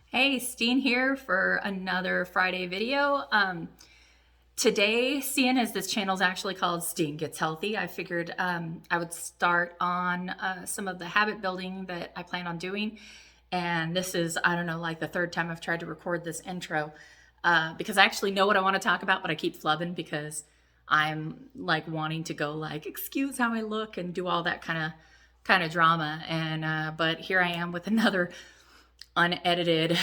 Hey, Steen here for another Friday video. Today, seeing as this channel is actually called Steen Gets Healthy, I figured I would start on some of the habit building that I plan on doing. And this is, I don't know, like the third time I've tried to record this intro because I actually know what I want to talk about, but I keep flubbing because I'm like wanting to go like, excuse how I look and do all that kind of drama. And but here I am with another unedited,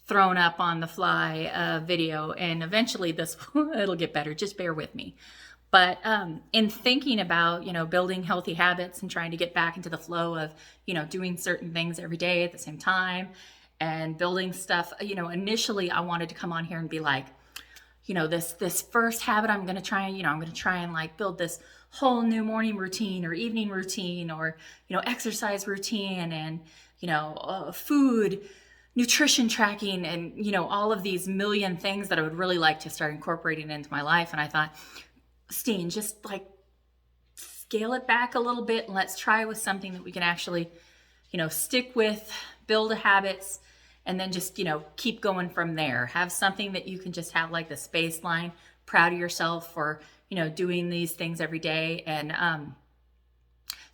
thrown up on the fly video, and eventually this it'll get better. Just bear with me. But in thinking about building healthy habits and trying to get back into the flow of doing certain things every day at the same time and building stuff, initially I wanted to come on here and be like, this first habit I'm going to try and I'm going to try and like build this whole new morning routine or evening routine or exercise routine and food nutrition tracking and all of these million things that I would really like to start incorporating into my life. And I thought, Steen, just like scale it back a little bit and let's try with something that we can actually stick with, build habits, and then just keep going from there. Have something that you can just have like this baseline, proud of yourself for doing these things every day. And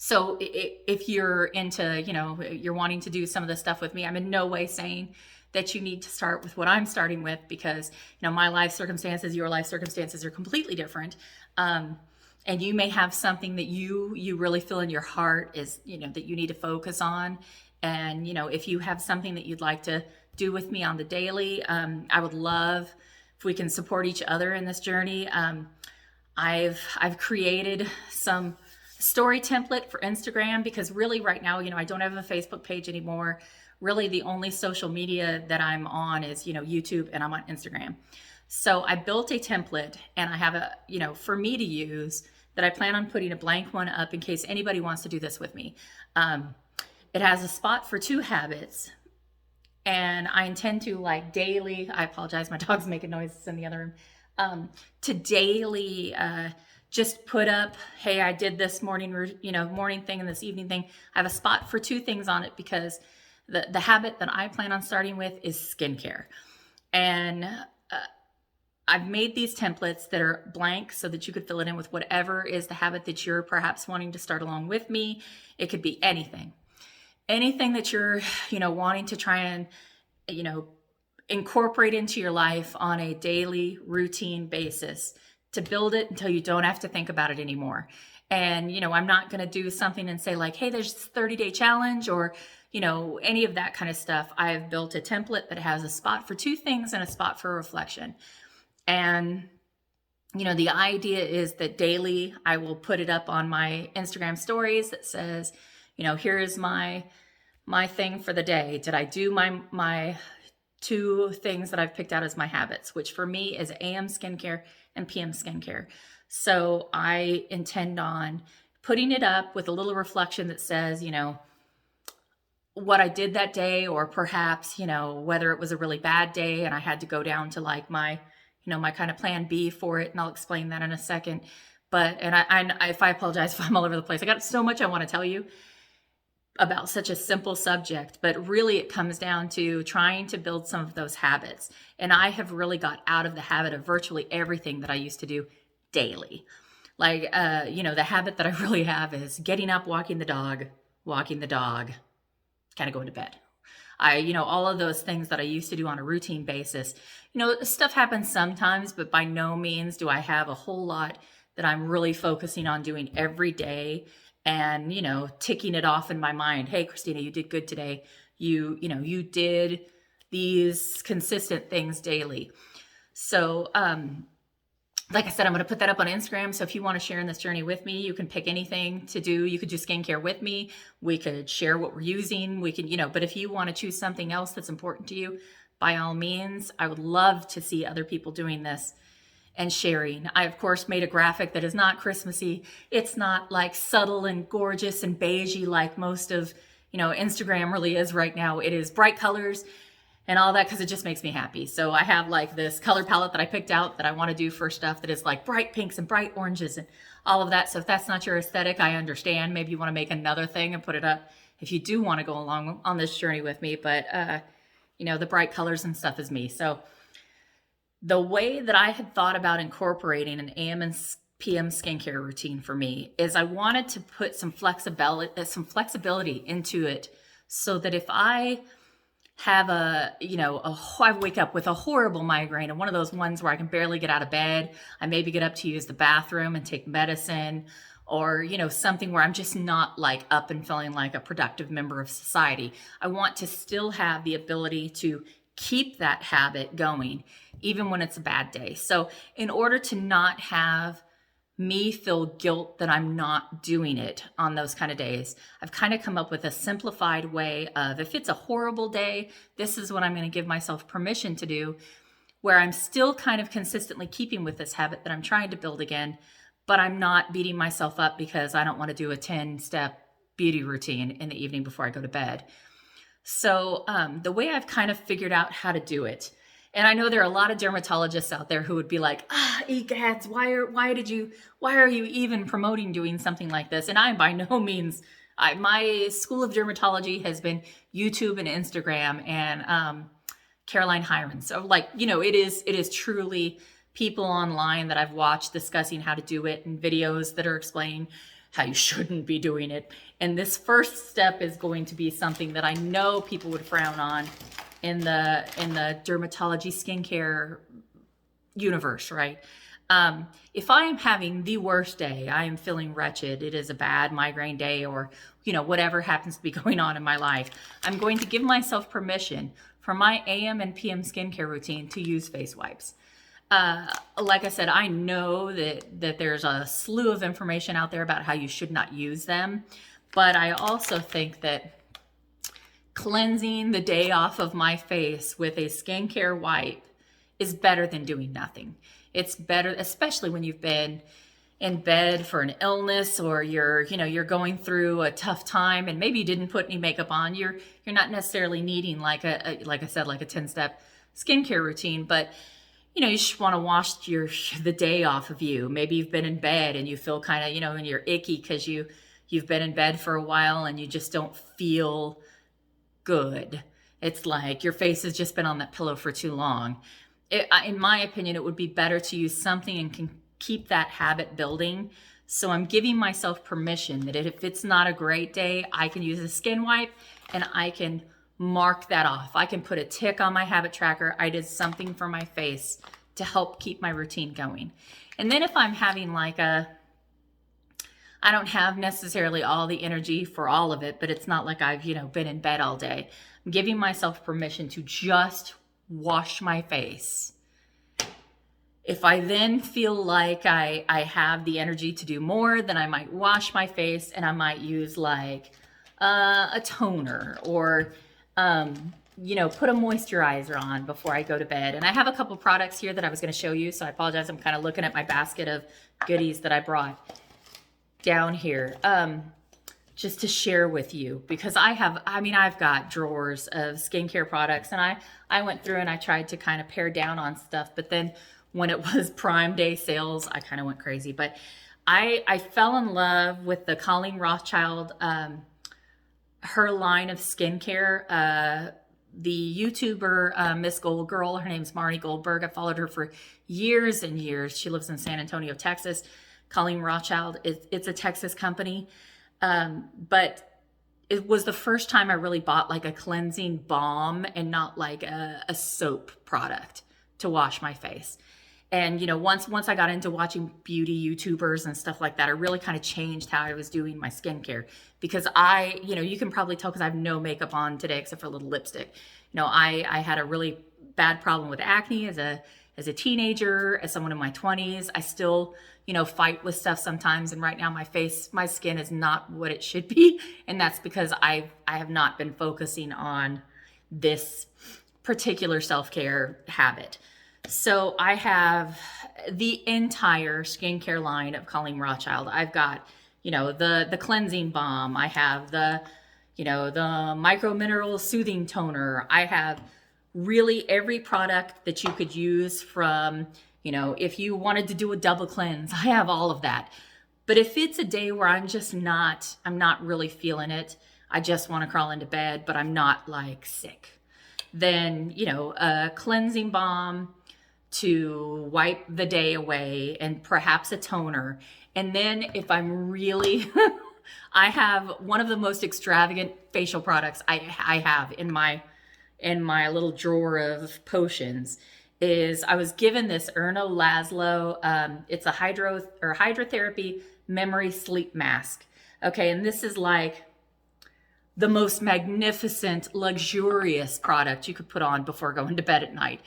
so if you're into, you're wanting to do some of this stuff with me, I'm in no way saying that you need to start with what I'm starting with because, my life circumstances, your life circumstances are completely different. And you may have something that you really feel in your heart is, that you need to focus on. And, if you have something that you'd like to do with me on the daily, I would love if we can support each other in this journey. I've created some story template for Instagram because really right now, I don't have a Facebook page anymore. Really the only social media that I'm on is, YouTube, and I'm on Instagram. So I built a template and I have a, for me to use that I plan on putting a blank one up in case anybody wants to do this with me. It has a spot for 2 habits and I intend to like daily, I apologize, my dog's making noises in the other room, to daily, just put up, hey, I did this morning thing and this evening thing. I have a spot for 2 things on it because the habit that I plan on starting with is skincare. And I've made these templates that are blank so that you could fill it in with whatever is the habit that you're perhaps wanting to start along with me. It could be anything that you're, wanting to try and, incorporate into your life on a daily routine basis to build it until you don't have to think about it anymore. And, I'm not going to do something and say like, hey, there's this 30-day challenge or, any of that kind of stuff. I've built a template that has a spot for 2 things and a spot for reflection. And, the idea is that daily I will put it up on my Instagram stories that says, here's my thing for the day. Did I do my 2 things that I've picked out as my habits, which for me is AM skincare and PM skincare. So I intend on putting it up with a little reflection that says, what I did that day, or perhaps, whether it was a really bad day and I had to go down to like my, my kind of plan B for it. And I'll explain that in a second. But, and I apologize if I'm all over the place. I got so much I want to tell you about such a simple subject, but really it comes down to trying to build some of those habits. And I have really got out of the habit of virtually everything that I used to do daily. Like, the habit that I really have is getting up, walking the dog, kind of going to bed. All of those things that I used to do on a routine basis, stuff happens sometimes, but by no means do I have a whole lot that I'm really focusing on doing every day and, ticking it off in my mind. Hey, Christina, you did good today. You did these consistent things daily. So, like I said, I'm going to put that up on Instagram. So if you want to share in this journey with me, you can pick anything to do. You could do skincare with me. We could share what we're using. We can, but if you want to choose something else that's important to you, by all means, I would love to see other people doing this and sharing. I, of course, made a graphic that is not Christmassy. It's not like subtle and gorgeous and beigey like most of, Instagram really is right now. It is bright colors and all that because it just makes me happy. So I have like this color palette that I picked out that I want to do for stuff that is like bright pinks and bright oranges and all of that. So if that's not your aesthetic, I understand. Maybe you want to make another thing and put it up if you do want to go along on this journey with me. But the bright colors and stuff is me. So the way that I had thought about incorporating an AM and PM skincare routine for me is I wanted to put some flexibility into it, so that if I have I wake up with a horrible migraine, and one of those ones where I can barely get out of bed, I maybe get up to use the bathroom and take medicine, or, something where I'm just not like up and feeling like a productive member of society. I want to still have the ability to keep that habit going, even when it's a bad day. So in order to not have me feel guilt that I'm not doing it on those kind of days, I've kind of come up with a simplified way of, if it's a horrible day, this is what I'm going to give myself permission to do, where I'm still kind of consistently keeping with this habit that I'm trying to build again, but I'm not beating myself up because I don't want to do a 10-step beauty routine in the evening before I go to bed. So the way I've kind of figured out how to do it, and I know there are a lot of dermatologists out there who would be like, egads, why are you even promoting doing something like this? And I, by no means, my school of dermatology has been YouTube and Instagram and Caroline Hyman. So it is truly people online that I've watched discussing how to do it, and videos that are explaining how you shouldn't be doing it. And this first step is going to be something that I know people would frown on in the dermatology skincare universe, right? If I am having the worst day, I am feeling wretched, it is a bad migraine day, or whatever happens to be going on in my life, I'm going to give myself permission for my AM and PM skincare routine to use face wipes. Like I said, I know that there's a slew of information out there about how you should not use them, but I also think that cleansing the day off of my face with a skincare wipe is better than doing nothing. It's better, especially when you've been in bed for an illness, or you're going through a tough time and maybe you didn't put any makeup on. You're not necessarily needing like a 10-step skincare routine, but you just want to wash the day off of you. Maybe you've been in bed and you feel kind of, and you're icky because you've been in bed for a while and you just don't feel good. It's like your face has just been on that pillow for too long. In my opinion, it would be better to use something and can keep that habit building. So I'm giving myself permission that if it's not a great day, I can use a skin wipe and I can mark that off. I can put a tick on my habit tracker. I did something for my face to help keep my routine going. And then if I'm having I don't have necessarily all the energy for all of it, but it's not like I've, been in bed all day. I'm giving myself permission to just wash my face. If I then feel like I have the energy to do more, then I might wash my face and I might use a toner, or put a moisturizer on before I go to bed. And I have a couple products here that I was going to show you, so I apologize. I'm kind of looking at my basket of goodies that I brought down here just to share with you, because I've got drawers of skincare products, and I went through and I tried to kind of pare down on stuff, but then when it was Prime Day sales, I kind of went crazy. But I fell in love with the Colleen Rothschild, her line of skincare. The YouTuber, Miss Gold Girl, her name's Marnie Goldberg. I followed her for years and years. She lives in San Antonio, Texas. Colleen Rothschild, it's a Texas company. But it was the first time I really bought a cleansing balm and not a soap product to wash my face. And, once I got into watching beauty YouTubers and stuff like that, it really kind of changed how I was doing my skincare, because you can probably tell because I have no makeup on today except for a little lipstick. I had a really bad problem with acne as a teenager, as someone in my 20s. I still, fight with stuff sometimes. And right now my skin is not what it should be. And that's because I have not been focusing on this particular self-care habit. So I have the entire skincare line of Colleen Rothschild. I've got, the cleansing balm. I have the micro mineral soothing toner. I have really every product that you could use from, if you wanted to do a double cleanse, I have all of that. But if it's a day where I'm not really feeling it, I just want to crawl into bed, but I'm not sick, then, you know, a cleansing balm to wipe the day away, and perhaps a toner. And then if I'm really, I have one of the most extravagant facial products I have in my little drawer of potions is I was given this Erno Laszlo. It's a hydrotherapy memory sleep mask. Okay, and this is like the most magnificent, luxurious product you could put on before going to bed at night.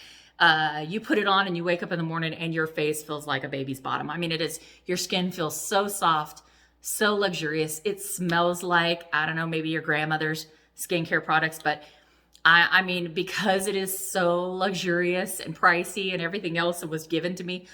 You put it on and you wake up in the morning and your face feels like a baby's bottom. I mean, your skin feels so soft, so luxurious. It smells like, I don't know, maybe your grandmother's skincare products, but I mean, because it is so luxurious and pricey and everything else that was given to me,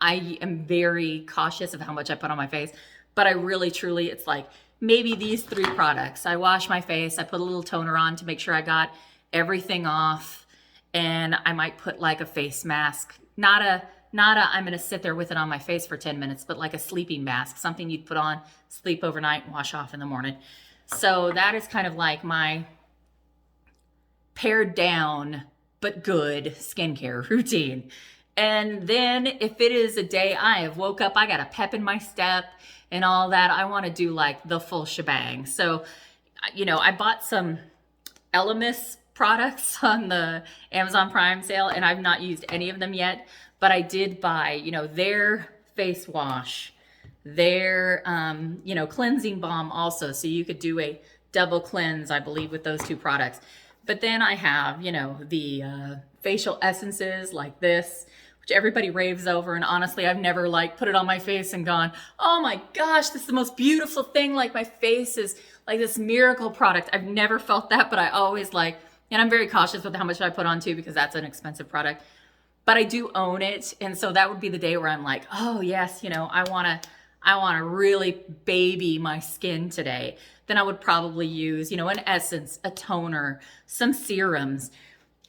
I am very cautious of how much I put on my face. But I really, truly, it's like maybe these 3 products. I wash my face, I put a little toner on to make sure I got everything off, and I might put like a face mask, not a I'm gonna sit there with it on my face for 10 minutes, but like a sleeping mask, something you'd put on, sleep overnight, and wash off in the morning. So that is kind of like my pared down but good skincare routine. And then if it is a day I have woke up, I got a pep in my step and all that, I want to do like the full shebang. So, you know, I bought some Elemis products on the Amazon Prime sale, and I've not used any of them yet, but I did buy, you know, their face wash, their, you know, cleansing balm also. So you could do a double cleanse, I believe, with those 2 products. But then I have, you know, the facial essences like this, which everybody raves over. And honestly, I've never like put it on my face and gone, oh my gosh, this is the most beautiful thing. Like my face is like this miracle product. I've never felt that, but I always like, and I'm very cautious with how much I put on too, because that's an expensive product, but I do own it. And so that would be the day where I'm like, oh yes, you know, I want to really baby my skin today. Then I would probably use, you know, an essence, a toner, some serums.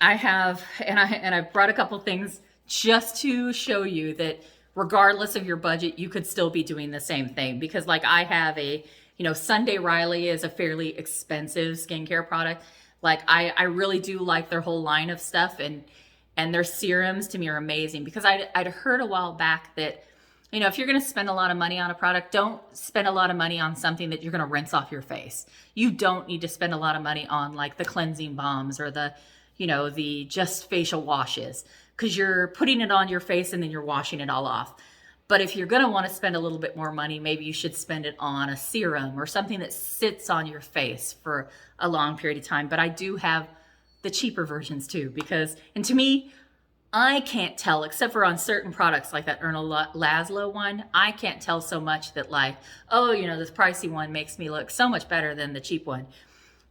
I have, and I've brought a couple things just to show you that regardless of your budget, you could still be doing the same thing. Because like I have a, you know, Sunday Riley is a fairly expensive skincare product. Like I really do like their whole line of stuff, and their serums to me are amazing, because I'd heard a while back that, you know, if you're going to spend a lot of money on a product, don't spend a lot of money on something that you're going to rinse off your face. You don't need to spend a lot of money on like the cleansing balms or the, you know, the just facial washes, because you're putting it on your face and then you're washing it all off. But if you're going to want to spend a little bit more money, maybe you should spend it on a serum or something that sits on your face for a long period of time. But I do have the cheaper versions too, because, and to me, I can't tell, except for on certain products like that Erno Laszlo one, I can't tell so much that like, oh, you know, this pricey one makes me look so much better than the cheap one.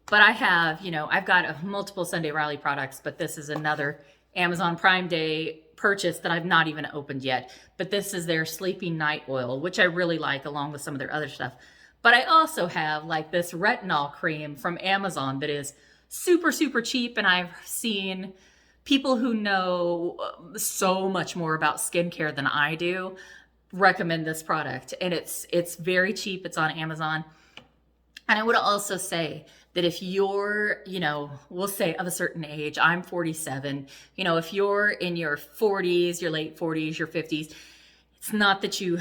But I have, you know, I've got multiple Sunday Riley products, but this is another Amazon Prime Day purchase that I've not even opened yet. But this is their Sleeping Night Oil, which I really like, along with some of their other stuff. But I also have like this retinol cream from Amazon that is super, super cheap. And I've seen people who know so much more about skincare than I do recommend this product. And it's very cheap. It's on Amazon. And I would also say that if you're, you know, we'll say of a certain age, I'm 47, you know, if you're in your 40s, your late 40s, your 50s, it's not that you,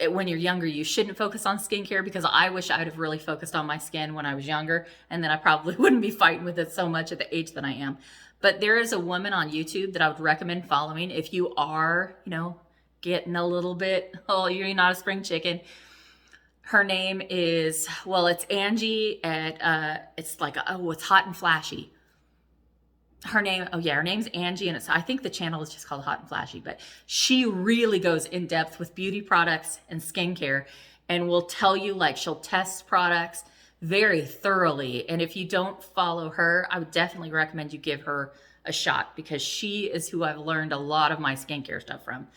when you're younger, you shouldn't focus on skincare, because I wish I'd have really focused on my skin when I was younger, and then I probably wouldn't be fighting with it so much at the age that I am. But there is a woman on YouTube that I would recommend following if you are, you know, getting a little bit, oh, you're not a spring chicken. Her name is, well, it's Angie at, it's like, oh, it's Hot and Flashy. Her name's Angie, and I think the channel is just called Hot and Flashy, but she really goes in depth with beauty products and skincare, and will tell you, like, she'll test products very thoroughly. And if you don't follow her, I would definitely recommend you give her a shot, because she is who I've learned a lot of my skincare stuff from.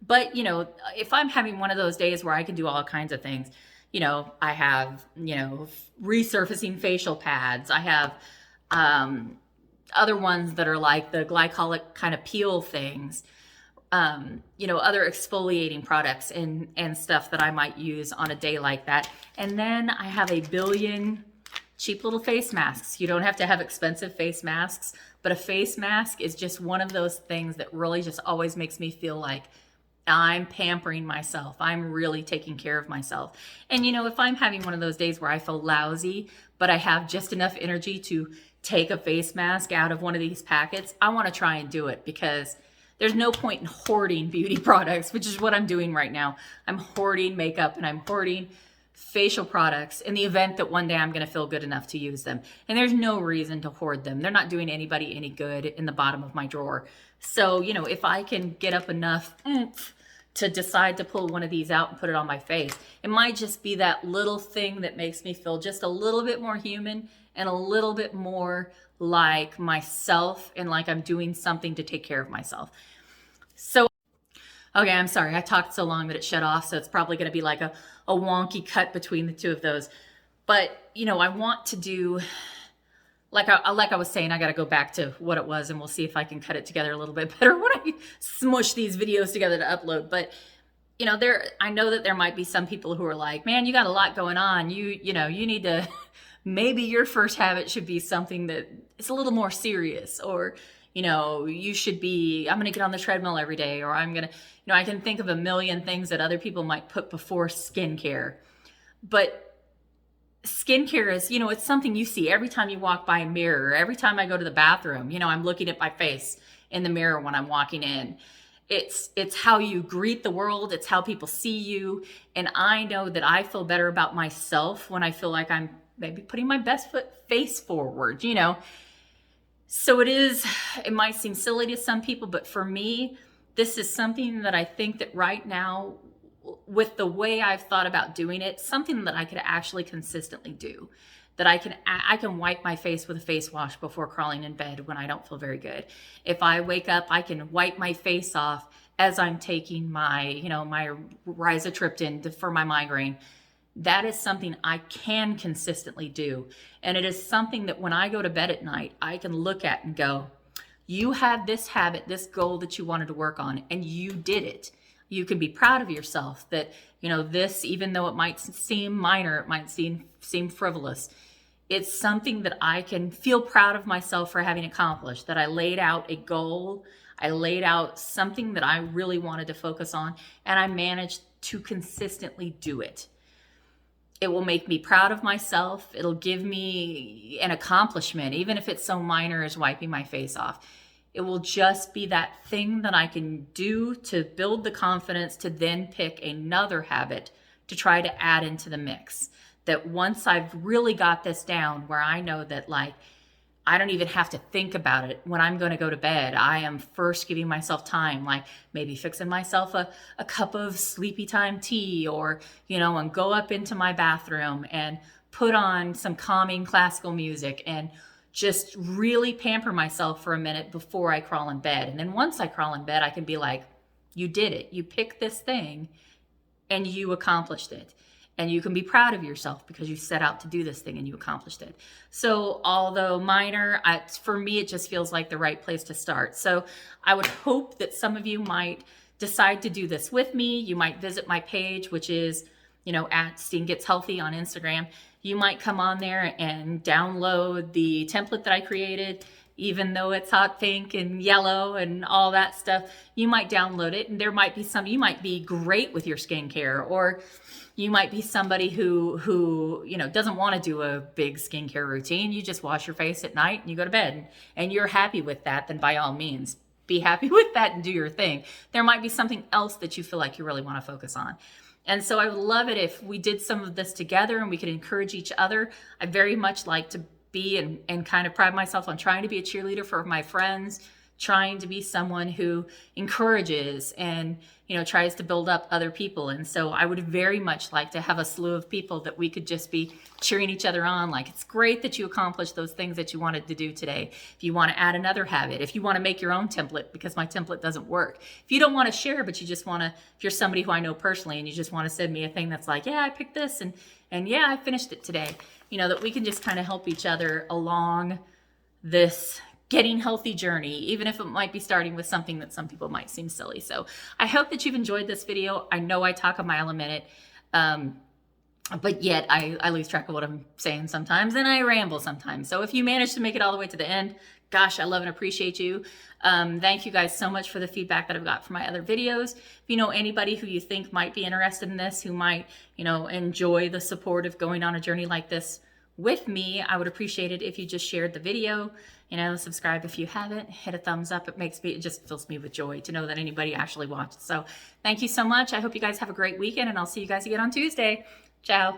But, you know, if I'm having one of those days where I can do all kinds of things, you know, I have, you know, resurfacing facial pads. I have other ones that are like the glycolic kind of peel things, you know, other exfoliating products and stuff that I might use on a day like that. And then I have a billion cheap little face masks. You don't have to have expensive face masks, but a face mask is just one of those things that really just always makes me feel like I'm pampering myself. I'm really taking care of myself. And if I'm having one of those days where I feel lousy, but I have just enough energy to take a face mask out of one of these packets, I want to try and do it, because there's no point in hoarding beauty products, which is what I'm doing right now. I'm hoarding makeup and I'm hoarding facial products in the event that one day I'm going to feel good enough to use them. And there's no reason to hoard them. They're not doing anybody any good in the bottom of my drawer. So, if I can get up enough oomph to decide to pull one of these out and put it on my face, it might just be that little thing that makes me feel just a little bit more human and a little bit more like myself, and like I'm doing something to take care of myself. So, okay, I'm sorry. I talked so long that it shut off, so it's probably going to be like a wonky cut between the two of those. But, I want to do, like I was saying, I got to go back to what it was, and we'll see if I can cut it together a little bit better when I smush these videos together to upload. But, I know that there might be some people who are like, man, you got a lot going on. You need to, maybe your first habit should be something that is a little more serious, or, you should be, I'm going to get on the treadmill every day, or I'm going to, I can think of a million things that other people might put before skincare. But skincare is, it's something you see every time you walk by a mirror. Every time I go to the bathroom, I'm looking at my face in the mirror when I'm walking in. It's how you greet the world. It's how people see you. And I know that I feel better about myself when I feel like I'm maybe putting my best face forward, So it might seem silly to some people, but for me, this is something that I think that right now, with the way I've thought about doing it, something that I could actually consistently do. That I can wipe my face with a face wash before crawling in bed when I don't feel very good. If I wake up, I can wipe my face off as I'm taking my, my rizatriptan for my migraine. That is something I can consistently do. And it is something that when I go to bed at night, I can look at and go, you had this habit, this goal that you wanted to work on, and you did it. You can be proud of yourself that, this, even though it might seem minor, it might seem frivolous, it's something that I can feel proud of myself for having accomplished, that I laid out a goal, I laid out something that I really wanted to focus on, and I managed to consistently do it. It will make me proud of myself. It'll give me an accomplishment, even if it's so minor as wiping my face off. It will just be that thing that I can do to build the confidence to then pick another habit to try to add into the mix. That once I've really got this down, where I know that I don't even have to think about it when I'm going to go to bed. I am first giving myself time, like maybe fixing myself a cup of sleepy time tea, or, and go up into my bathroom and put on some calming classical music and just really pamper myself for a minute before I crawl in bed. And then once I crawl in bed, I can be like, you did it. You picked this thing and you accomplished it. And you can be proud of yourself because you set out to do this thing and you accomplished it. So although minor, for me, it just feels like the right place to start. So I would hope that some of you might decide to do this with me. You might visit my page, which is, at Steen Gets Healthy on Instagram. You might come on there and download the template that I created. Even though it's hot pink and yellow and all that stuff, you might download it. And there might be you might be great with your skincare, or you might be somebody who doesn't want to do a big skincare routine. You just wash your face at night and you go to bed, and you're happy with that. Then by all means, be happy with that and do your thing. There might be something else that you feel like you really want to focus on. And so I would love it if we did some of this together and we could encourage each other. I very much like to be and kind of pride myself on trying to be a cheerleader for my friends, trying to be someone who encourages and, tries to build up other people. And so I would very much like to have a slew of people that we could just be cheering each other on. Like, it's great that you accomplished those things that you wanted to do today. If you want to add another habit, if you want to make your own template because my template doesn't work, if you don't want to share, but you just want to, if you're somebody who I know personally and you just want to send me a thing that's like, yeah, I picked this and yeah, I finished it today, that we can just kind of help each other along this getting healthy journey, even if it might be starting with something that some people might seem silly. So I hope that you've enjoyed this video. I know I talk a mile a minute. but yet I lose track of what I'm saying sometimes, and I ramble sometimes. So if you manage to make it all the way to the end, gosh, I love and appreciate you. Thank you guys so much for the feedback that I've got from my other videos. If you know anybody who you think might be interested in this, who might, enjoy the support of going on a journey like this with me, I would appreciate it if you just shared the video. Subscribe if you haven't, hit a thumbs up. It just fills me with joy to know that anybody actually watched. So thank you so much. I hope you guys have a great weekend, and I'll see you guys again on Tuesday. Ciao.